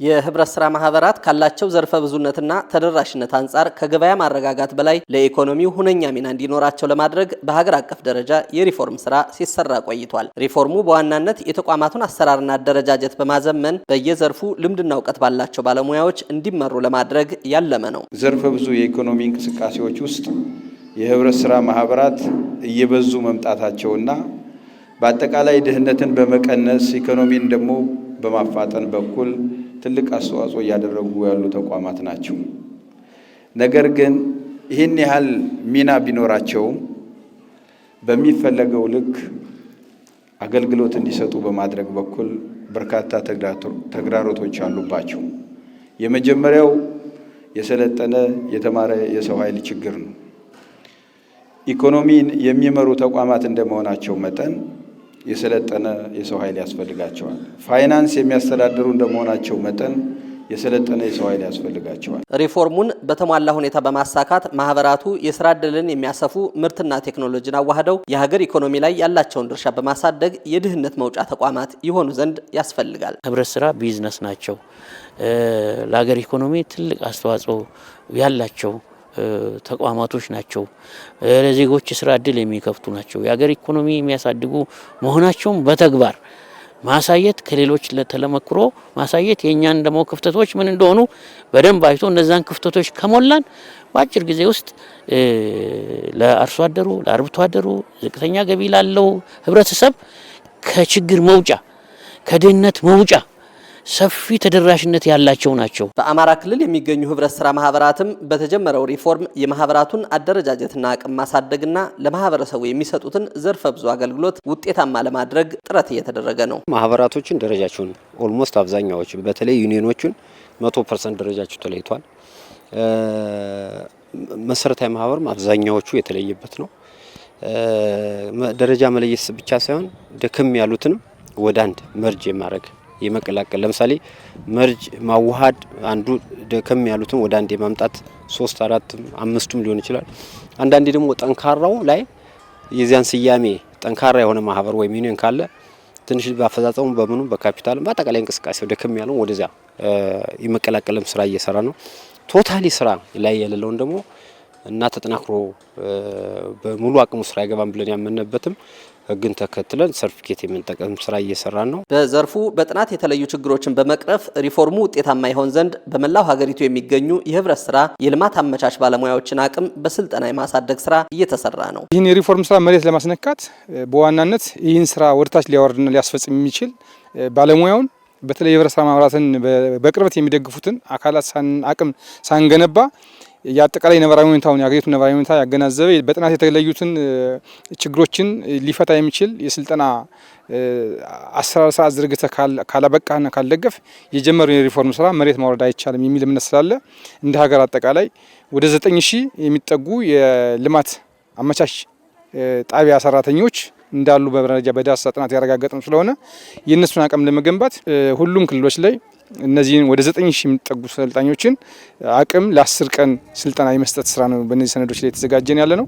የህብረት ስራ ማህበራት ካላቸው ዘርፈ ብዙነትና ተደራሽነት አንጻር ከገበያ ማረጋጋት በላይ ለኢኮኖሚው ሁነኛ ሚና እንዲኖራቸው ለማድረግ በሀገር አቀፍ ደረጃ የሪፎርም ስራ ሲሰራ ቆይቷል። ሪፎርሙ በዋናነት የተቋማቱን አሰራርና አደረጃጀት በማዘመን በየዘርፉ ልምድና እውቀት ባላቸው ባለሙያዎች እንዲመሩ ለማድረግ ያለመ ነው። ዘርፈ ብዙ የኢኮኖሚ እንቅስቃሴዎች ውስጥ የህብረት ስራ ማህበራት እየበዙ መምጣታቸውና በአጠቃላይ ድህነትን በመቀነስ ኢኮኖሚን ደግሞ በማፋጠን በኩል ትልቅ አስተዋጽኦ እያደረጉ ያሉ ተቋማት ናቸው። ነገር ግን ይህን ያህል ሚና ቢኖራቸው በሚፈለገው ልክ አገልግሎት እንዲሰጡ በማድረግ በኩል በርካታ ተግዳሮቶች አሉባቸው። የመጀመሪያው የሰለጠነ የተማረ የሰው ኃይል ችግር ነው። ኢኮኖሚን የሚመሩ ተቋማት እንደመሆናቸው መጠን የሰለጠነ የሰው ኃይል ያስፈልጋቸዋል። ፋይናንስ የሚያስተዳድሩ እንደመሆናቸው መጠን የሰለጠነ የሰው ኃይል ያስፈልጋቸዋል። ሪፎርሙን በተሟላ ሁኔታ በማሳካት ማህበራቱ የስራ ዕድልን የሚያሰፉ ምርትና ቴክኖሎጂን አዋህደው የሀገር ኢኮኖሚ ላይ ያላቸውን ድርሻ በማሳደግ የድህነት መውጫ ተቋማት ይሆኑ ዘንድ ያስፈልጋል። ህብረት ስራ ቢዝነስ ናቸው። ለሀገር ኢኮኖሚ ትልቅ አስተዋጽኦ ያላቸው ተቋማቶች ናቸው። ለዜጎች ስራ ዕድል የሚከፍቱ ናቸው። የሀገር ኢኮኖሚ የሚያሳድጉ መሆናቸውን በተግባር ማሳየት ከሌሎች ለተለመክሮ ማሳየት የኛን ደሞ ክፍተቶች ምን እንደሆኑ በደንብ አይቶ እነዛን ክፍተቶች ከሞላን በአጭር ጊዜ ውስጥ ለአርሶ አደሩ፣ ለአርብቶ አደሩ፣ ዝቅተኛ ገቢ ላለው ህብረተሰብ ከችግር መውጫ ከድህነት መውጫ ሰፊ ተደራሽነት ያላቸው ናቸው። በአማራ ክልል የሚገኙ ህብረት ስራ ማህበራትም በተጀመረው ሪፎርም የማህበራቱን አደረጃጀትና አቅም ማሳደግና ለማህበረሰቡ የሚሰጡትን ዘርፈ ብዙ አገልግሎት ውጤታማ ለማድረግ ጥረት እየተደረገ ነው። ማህበራቶችን ደረጃቸውን ኦልሞስት አብዛኛዎቹ በተለይ ዩኒየኖቹን 100% ደረጃቸው ተለይቷል። መሰረታዊ ማህበርም አብዛኛዎቹ የተለየበት ነው። ደረጃ መለየት ብቻ ሳይሆን ደከም ያሉትንም ወደ አንድ መርጅ የማድረግ የመቀላቀል ለምሳሌ መርጅ ማዋሃድ አንዱ ደከም ያሉትን ወደ አንድ የማምጣት 3 4 5ቱም ሊሆን ይችላል። አንዳንዴ ደግሞ ጠንካራው ላይ የዚያን ስያሜ ጠንካራ የሆነ ማህበር ወይ ዩኒየን ካለ ትንሽ ባፈዛጸሙ በመኑ በካፒታል በአጠቃላይ እንቅስቃሴው ደከም ያለው ወደዛ የመቀላቀልም ስራ እየሰራ ነው። ቶታሊ ስራ ላይ ያለውን ደግሞ እና ተጠናክሮ በሙሉ አቅሙ ስራ ይገባም ብለን ያመነበትም ህግን ተከትለን ሰርቲፊኬት የምንጠቀም ስራ እየሰራን ነው። በዘርፉ በጥናት የተለዩ ችግሮችን በመቅረፍ ሪፎርሙ ውጤታማ ይሆን ዘንድ በመላው ሀገሪቱ የሚገኙ የህብረት ስራ የልማት አመቻች ባለሙያዎችን አቅም በስልጠና የማሳደግ ስራ እየተሰራ ነው። ይህን የሪፎርም ስራ መሬት ለማስነካት በዋናነት ይህን ስራ ወደታች ሊያወርድና ሊያስፈጽም የሚችል ባለሙያውን በተለይ የህብረት ስራ ማህበራትን በቅርበት የሚደግፉትን አካላት አቅም ሳንገነባ ያጠቃላይ ነባራዊ ሁኔታውን ያገኙት ነባራዊ ሁኔታ ያገናዘበ በጥናት የተለዩትን ችግሮችን ሊፈታ የሚችል የስልጠና አሰራር ስርዓት ዝርግተ ካላበቃና ካልደገፍ የጀመረው የሪፎርም ስራ መሬት ማውረድ አይቻልም የሚል እምነት ስላለ እንደ ሀገር አጠቃላይ ወደ 9000 የሚጠጉ የልማት አመቻች ጣቢያ ሰራተኞች እንዳሉ በመረጃ በዳሰሳ ጥናት ያረጋገጥነው ስለሆነ የእነሱን አቅም ለመገንባት ሁሉም ክልሎች ላይ እነዚህን ወደ 9000 የሚጠጉ ሰልጣኞችን አቅም ለ10 ቀን ስልጠና የመስጠት ስራ ነው በእነዚህ ሰነዶች ላይ የተዘጋጀን ያለ ነው።